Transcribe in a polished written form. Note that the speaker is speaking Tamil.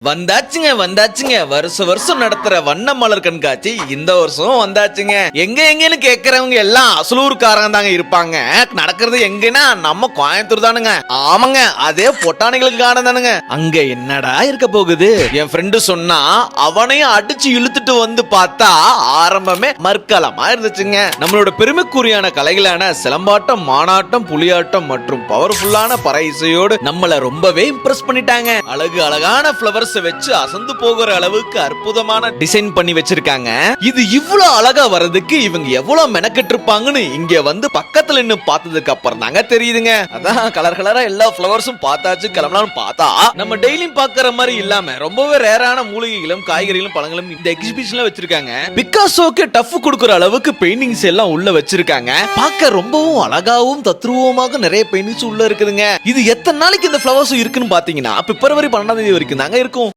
வந்தாச்சுங்க வருஷம் நடத்துற வண்ண மலர் கண்காட்சி இந்த வருஷம் வந்தாச்சுங்க. எங்கன்னு கேக்குறவங்க எல்லாம் அசலூர்காரங்க தாங்க இருப்பாங்க. நடக்கிறது எங்கன்னா நம்ம கோயம்புத்தூர் தானுங்க. ஆமாங்க, அதே பொட்டானிக்கல் கார்டன் தானுங்க. அங்க என்னடா இருக்க போகுது? என் ஃப்ரெண்டு சொன்னா அவனையும் அடிச்சு இழுத்துட்டு வந்து பார்த்தா ஆரம்பமே மற்காலமா இருந்துச்சுங்க. நம்மளோட பெருமைக்குரியான கலைகளான சிலம்பாட்டம், மானாட்டம், புலியாட்டம் மற்றும் பவர்ஃபுல்லான பறை இசையோடு நம்மள ரொம்பவே இம்ப்ரெஸ் பண்ணிட்டாங்க. அழகான பிளவர்ஸ் வச்சு அசந்து போகிற அளவுக்கு அற்புதமான டிசைன் பண்ணி வச்சிருக்காங்க. இது இவ்வளவு அழகா வரதுக்கு இவங்க எவ்வளவு மெனக்கெட்டு இருப்பாங்கன்னு இங்க வந்து பக்கத்துல நின்னு பார்த்ததுக்கு அப்புறம் தாங்க தெரியுதுங்க. அதான் கலரா எல்லா பிளவர்ஸும் பார்த்தாச்சு, கிளம்பலாம்னு பார்த்தா நம்ம டெய்லியும் பாக்குற மாதிரி இல்லாம ரொம்பவே ரேரான மூலிகைகளும் காய்கறிகளும் பழங்களும் இந்த எக்ஸிபிஷன்ல வச்சிருக்காங்க. பிகாசோக்கு டஃப் கொடுக்குற அளவுக்கு பெயிண்டிங்ஸ் எல்லாம் உள்ள வச்சிருக்காங்க. பார்க்க ரொம்பவும் அழகாவும் தத்ரூபமாக நிறைய பெயிண்டிங்ஸ் உள்ள இருக்குதுங்க. இது எத்தனை நாளைக்கு இந்த பிளவர்ஸ் இருக்குன்னு பாத்தீங்கன்னா பிப்ரவரி 12ஆம் தேதி வரைக்கும் தாங்க இருக்கும்.